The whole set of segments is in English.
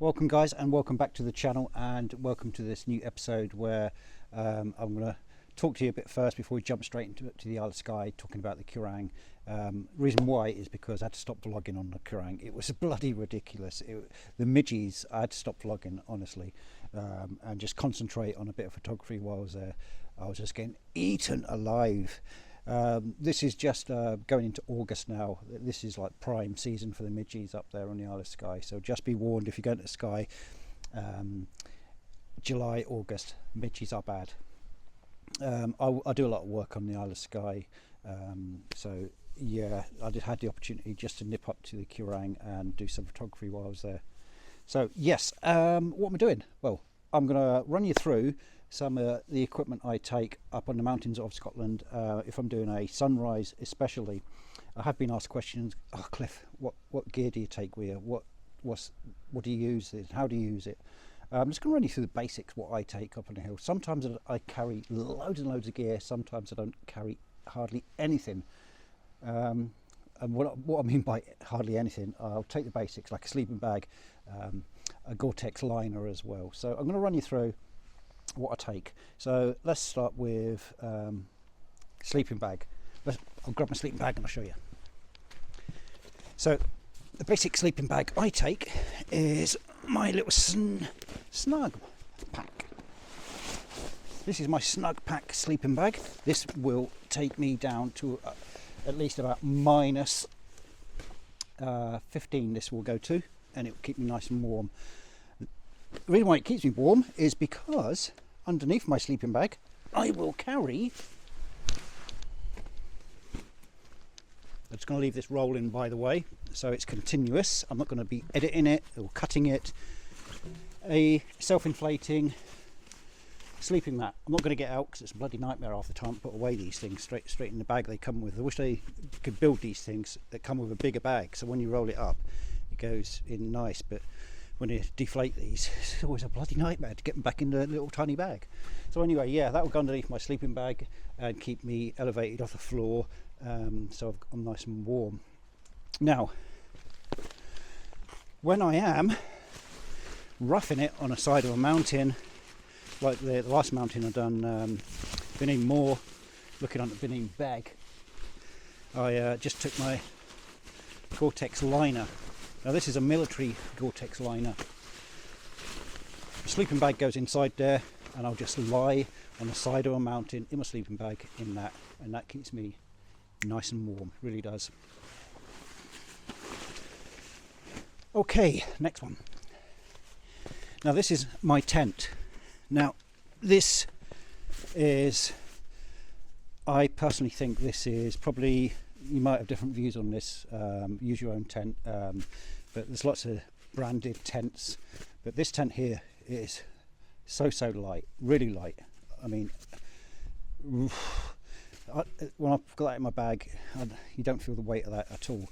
Welcome guys, and welcome back to the channel, and welcome to this new episode where I'm going to talk to you a bit first before we jump straight into the Isle of Skye, talking about the Quiraing. Reason why is because I had to stop vlogging on the Quiraing. It was bloody ridiculous. The midges, I had to stop vlogging honestly, and just concentrate on a bit of photography while I was there. I was just getting eaten alive. This is just going into August now. This is like prime season for the midges up there on the Isle of Skye, so just be warned if you're going to Skye. July, August, midges are bad. I do a lot of work on the Isle of Skye, so yeah, I just had the opportunity just to nip up to the Quiraing and do some photography while I was there. So yes, what am I doing? Well, I'm going to run you through some of the equipment I take up on the mountains of Scotland if I'm doing a sunrise especially. I have been asked questions, oh Cliff, what gear do you take with you? What do you use? How do you use it? I'm just going to run you through the basics, what I take up on the hill. Sometimes I carry loads and loads of gear, sometimes I don't carry hardly anything. And what I mean by hardly anything, I'll take the basics like a sleeping bag, a Gore-Tex liner as well. So I'm going to run you through what I take. So let's start with sleeping bag. I'll grab my sleeping bag and I'll show you. So the basic sleeping bag I take is my little snug pack. This is my snug pack sleeping bag. This will take me down to at least about minus 15 this will go to, and it will keep me nice and warm. The reason why it keeps me warm is because underneath my sleeping bag I will carry, I'm just going to leave this rolling by the way, so it's continuous. I'm not going to be editing it or cutting it. A self-inflating sleeping mat. I'm not going to get out because it's a bloody nightmare half the time to put away these things straight in the bag they come with. I wish they could build these things that come with a bigger bag, so when you roll it up it goes in nice, but when you deflate these it's always a bloody nightmare to get them back in the little tiny bag. So anyway, yeah, that will go underneath my sleeping bag and keep me elevated off the floor, so I'm nice and warm. Now when I am roughing it on a side of a mountain, like the last mountain I've done, Binning Moor, looking on the Binning bag, I just took my Gore-Tex liner. Now this is a military Gore-Tex liner. The sleeping bag goes inside there, and I'll just lie on the side of a mountain in my sleeping bag in that, and that keeps me nice and warm, really does. Okay, next one. Now this is my tent. Now this is, I personally think this is probably, you might have different views on this, use your own tent, but there's lots of branded tents, but this tent here is so light, really light. I mean, when I've got that in my bag, you don't feel the weight of that at all.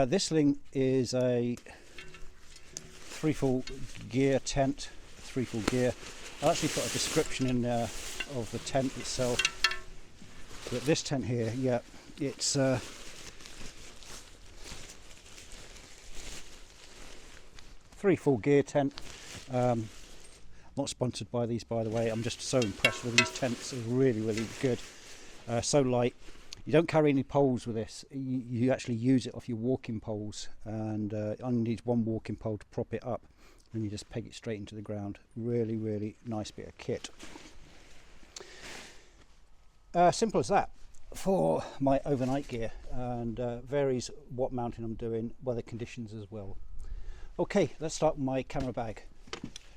This thing is a 3-full gear tent, 3-full gear. I'll actually put a description in there of the tent itself, but this tent here, yeah, it's 3-full gear tent. Not sponsored by these, by the way. I'm just so impressed with these tents. They're really good. So light. You don't carry any poles with this. You actually use it off your walking poles, and only needs one walking pole to prop it up, and you just peg it straight into the ground. Really nice bit of kit. Simple as that for my overnight gear, and varies what mountain I'm doing, weather conditions as well. Okay, let's start with my camera bag.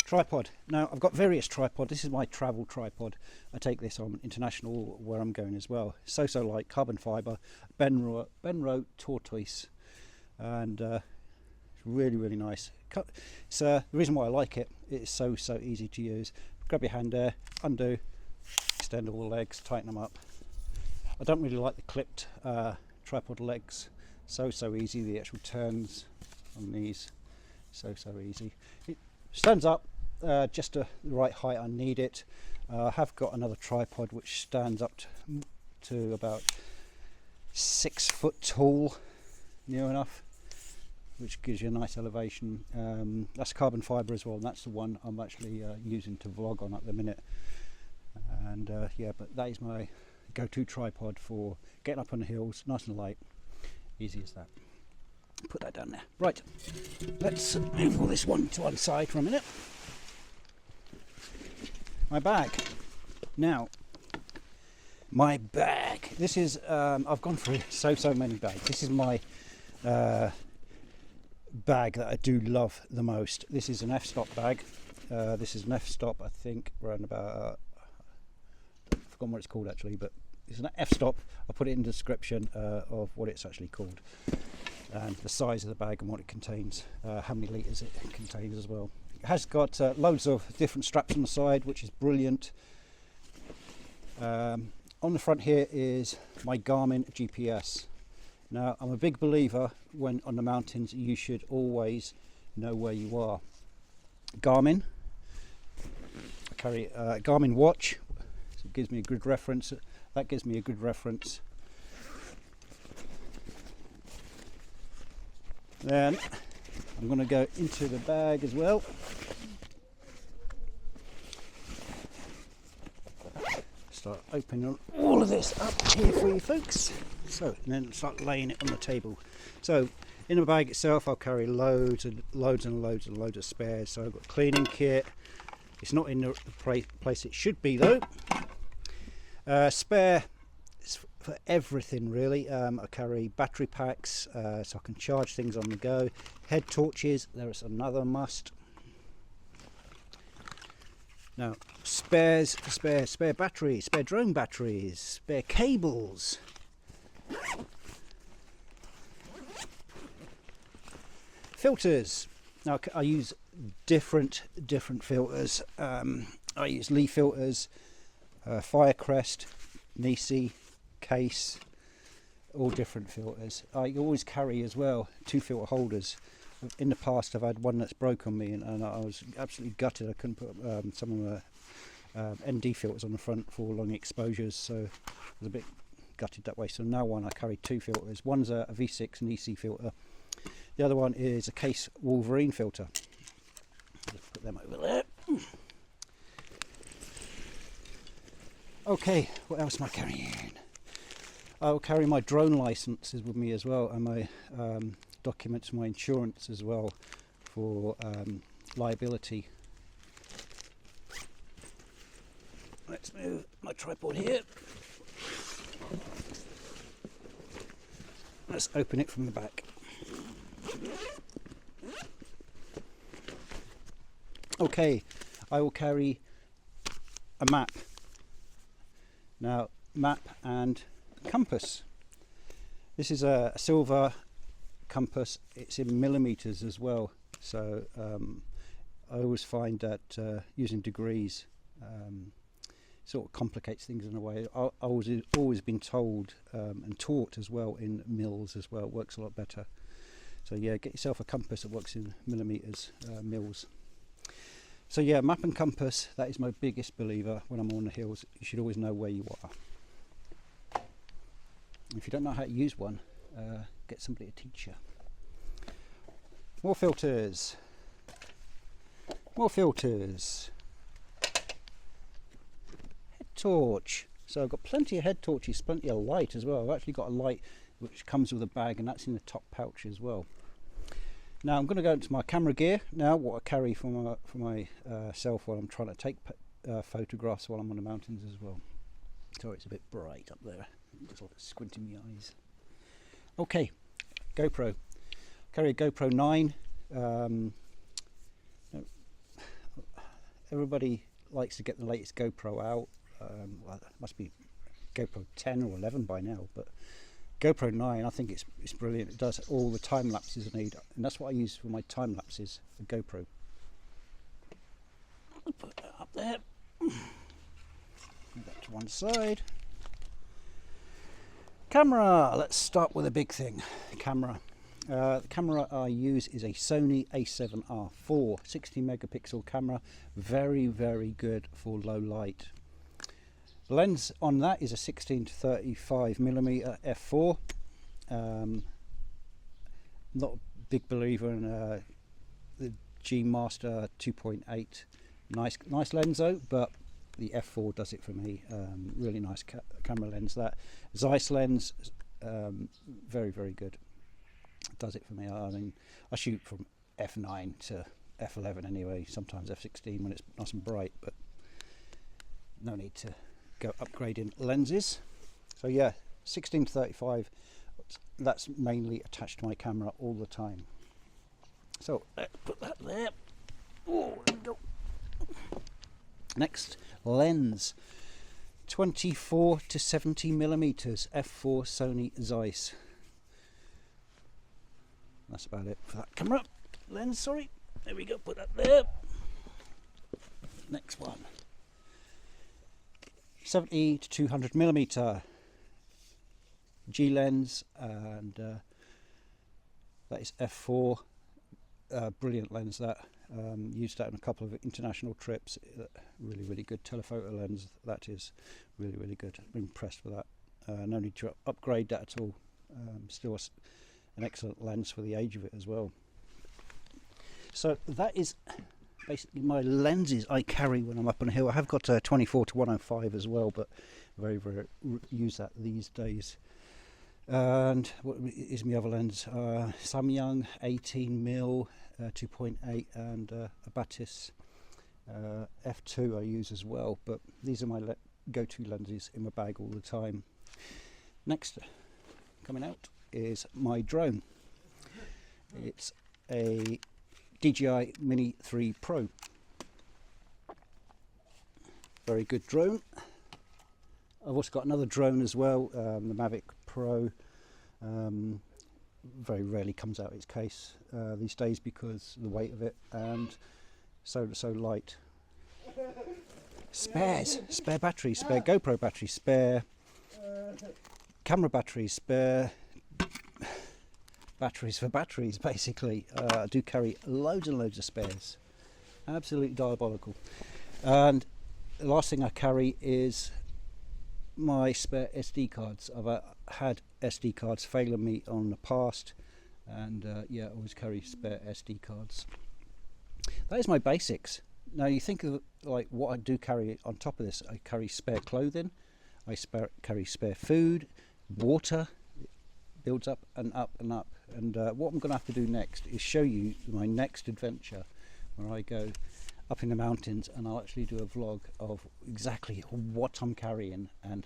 Tripod. Now I've got various tripods. This is my travel tripod. I take this on international where I'm going as well. So light, carbon fibre, Benro tortoise, and it's really nice. So the reason why I like it, it's so easy to use. Grab your hand there, undo, extend all the legs, tighten them up. I don't really like the clipped tripod legs. So easy. The actual turns on these, so easy. It stands up just the right height I need it. I have got another tripod which stands up to about 6 foot tall, near enough. which gives you a nice elevation. That's carbon fibre as well, and that's the one I'm actually using to vlog on at the minute. And yeah, but that is my go-to tripod for getting up on the hills, nice and light, easy as that. Put that down there. Right, let's move all this one to one side for a minute. My bag. Now, my bag. This is, I've gone through so many bags. This is my bag that I do love the most. This is an Fstop bag. This is an Fstop, I think, around about, I've forgotten what it's called actually, but it's an Fstop. I'll put it in the description of what it's actually called, and the size of the bag and what it contains, how many litres it contains as well. It has got loads of different straps on the side, which is brilliant. On the front here is my Garmin GPS. Now, I'm a big believer when on the mountains you should always know where you are. Garmin, I carry a Garmin watch, so it gives me a good reference. That gives me a good reference. Then I'm going to go into the bag as well. Start opening all of this up here for you folks. So, and then start laying it on the table. So, in the bag itself, I'll carry loads and loads of spares. So I've got cleaning kit. It's not in the place it should be though. Spare for everything really. I carry battery packs so I can charge things on the go. Head torches, there is another must. Now, spare batteries, spare drone batteries, spare cables. Filters. Now I use different filters. I use Lee filters, Firecrest, Nisi, Case, all different filters. I always carry as well 2 filter holders. In the past I've had one that's broke on me, and I was absolutely gutted I couldn't put some of the ND filters on the front for long exposures, so I was a bit gutted that way. So now I carry 2 filters. One's a V6 Nisi filter, the other one is a Case Wolverine filter. Just put them over there. Okay, what else am I carrying? I'll carry my drone licenses with me as well, and my documents, my insurance as well for liability. Let's move my tripod here. Let's open it from the back. Okay, I will carry a map. Now, map and compass. This is a silver compass. It's in millimeters as well, so I always find that using degrees sort of complicates things in a way. I always been told and taught as well in mils as well. It works a lot better. So yeah, get yourself a compass that works in millimeters, mils. So yeah, map and compass, that is my biggest believer when I'm on the hills. You should always know where you are. If you don't know how to use one, get somebody to teach you. More filters. More filters. Head torch. So I've got plenty of head torches, plenty of light as well. I've actually got a light which comes with a bag, and that's in the top pouch as well. Now I'm going to go into my camera gear now, what I carry for myself while I'm trying to take photographs while I'm on the mountains as well. Sorry, it's a bit bright up there. Just like squinting my eyes. Okay, GoPro. Carry a GoPro 9. Everybody likes to get the latest GoPro out. Well, it must be GoPro 10 or 11 by now, but GoPro 9, I think it's brilliant. It does all the time lapses I need, and that's what I use for my time lapses, a GoPro. I'll put that up there. Move that to one side. Camera. Let's start with a big thing. Camera. The camera I use is a Sony a7R4 60 megapixel camera. Very good for low light. The lens on that is a 16 to 35 millimeter f4. Not a big believer in the G Master 2.8. Nice lens though, but the f4 does it for me. Really nice camera lens. That Zeiss lens, very good. Does it for me. I mean, I shoot from f9 to f11 anyway, sometimes f16 when it's nice and bright, but no need to go upgrading lenses. So yeah, 16 to 35, that's mainly attached to my camera all the time. So let's put that there. Oh, there we go. Next lens, 24 to 70 millimeters, f4 Sony Zeiss. That's about it for that camera lens. Sorry, there we go. Put that there. Next one, 70 to 200 millimeter G lens, and that is f4. Brilliant lens that. Used that on a couple of international trips. Really good telephoto lens. That is really good. I'm impressed with that. No need to upgrade that at all. Still an excellent lens for the age of it as well. So that is basically my lenses I carry when I'm up on a hill. I have got a 24 to 105 as well, but very use that these days. And what is my other lens? Samyang 18mm 2.8 and a Batis f2 I use as well, but these are my go-to lenses in my bag all the time. Next coming out is my drone. It's a DJI Mini 3 Pro. Very good drone. I've also got another drone as well, the Mavic Pro. Very rarely comes out its case these days because of the weight of it, and so light. Spares, spare batteries, spare GoPro batteries, spare camera batteries, spare batteries for batteries, basically. I do carry loads and loads of spares. Absolutely diabolical. And the last thing I carry is my spare SD cards. I've had SD cards failing me on the past, and yeah, I always carry spare SD cards. That is my basics. Now you think of like what I do carry on top of this. I carry spare clothing, I carry spare food, water. It builds up and up and up, and what I'm going to have to do next is show you my next adventure where I go up in the mountains, and I'll actually do a vlog of exactly what I'm carrying and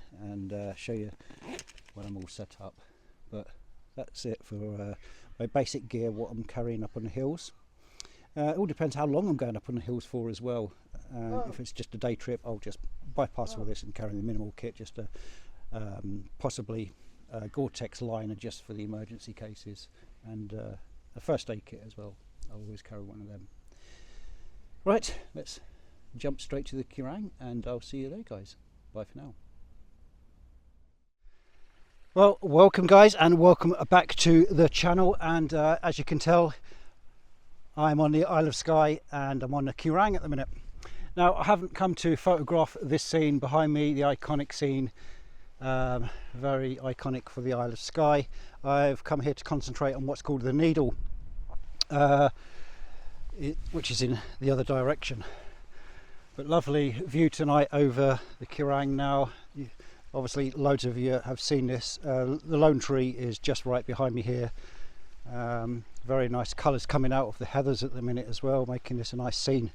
show you when I'm all set up. But that's it for my basic gear, what I'm carrying up on the hills. It all depends how long I'm going up on the hills for as well. If it's just a day trip, I'll just bypass all this and carry the minimal kit, just a possibly a Gore-Tex liner just for the emergency cases, and a first aid kit as well. I'll always carry one of them. Right, let's jump straight to the Quiraing, and I'll see you there, guys. Bye for now. Well, welcome guys, and welcome back to the channel. And as you can tell, I'm on the Isle of Skye and I'm on the Quiraing at the minute. Now, I haven't come to photograph this scene behind me, the iconic scene, very iconic for the Isle of Skye. I've come here to concentrate on what's called the Needle, which is in the other direction. But lovely view tonight over the Quiraing now. Obviously loads of you have seen this. The lone tree is just right behind me here. Very nice colours coming out of the heathers at the minute as well, making this a nice scene.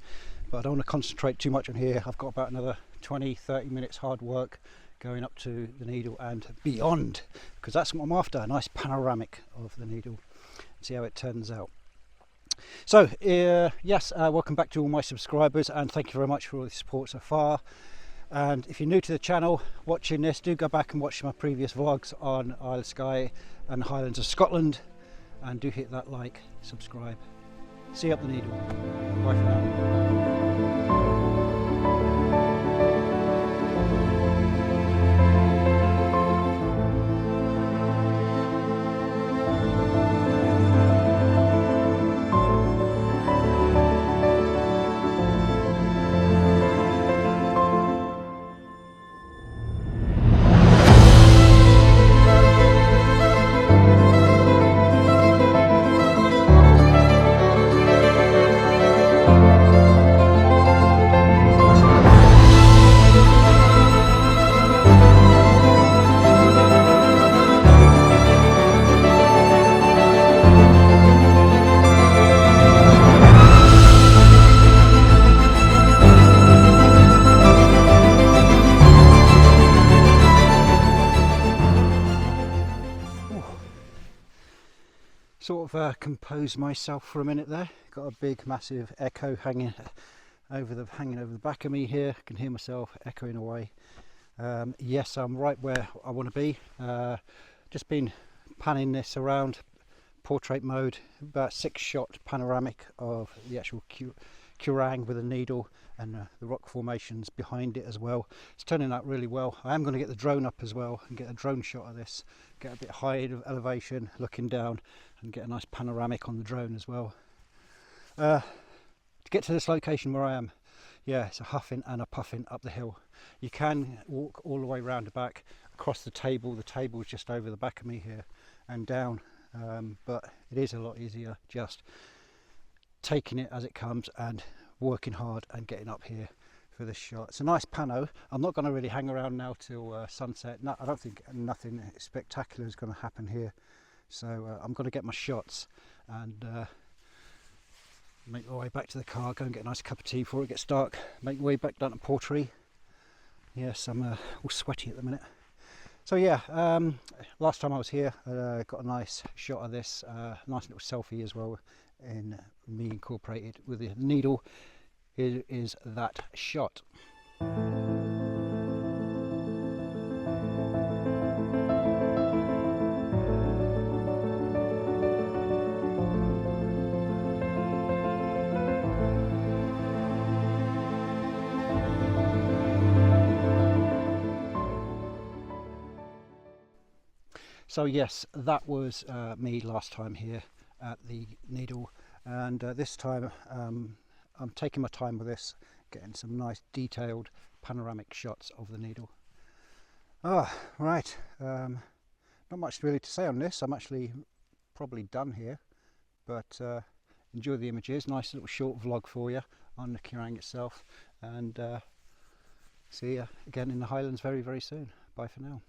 But I don't want to concentrate too much on here. I've got about another 20-30 minutes hard work going up to the Needle and beyond, because that's what I'm after, a nice panoramic of the Needle. See how it turns out. So yes, welcome back to all my subscribers, and thank you very much for all the support so far. And if you're new to the channel watching this, do go back and watch my previous vlogs on Isle of Skye and Highlands of Scotland, and do hit that like, subscribe. See you up the Needle. Bye for now. sort of compose myself for a minute there. Got a big massive echo hanging over the back of me here. I can hear myself echoing away. Yes, I'm right where I want to be. Just been panning this around portrait mode, about 6-shot panoramic of the actual Quiraing with a needle, and the rock formations behind it as well. It's turning out really well. I am going to get the drone up as well and get a drone shot of this, get a bit high elevation looking down and get a nice panoramic on the drone as well. To get to this location where I am, yeah, it's a huffing and a puffing up the hill. You can walk all the way round the back across the table. The table is just over the back of me here and down, but it is a lot easier just taking it as it comes and working hard and getting up here for this shot. It's a nice pano. I'm not going to really hang around now till sunset. No, I don't think nothing spectacular is going to happen here, so I'm going to get my shots and make my way back to the car, go and get a nice cup of tea before it gets dark, make my way back down to Portree. Yes, I'm all sweaty at the minute. So yeah, last time I was here, got a nice shot of this, nice little selfie as well, in me incorporated with the needle. Here is that shot. So yes, that was me last time here at the needle, and this time I'm taking my time with this, getting some nice detailed panoramic shots of the needle. Right, not much really to say on this. I'm actually probably done here, but enjoy the images. Nice little short vlog for you on the Quiraing itself, and see you again in the Highlands very, very soon. Bye for now.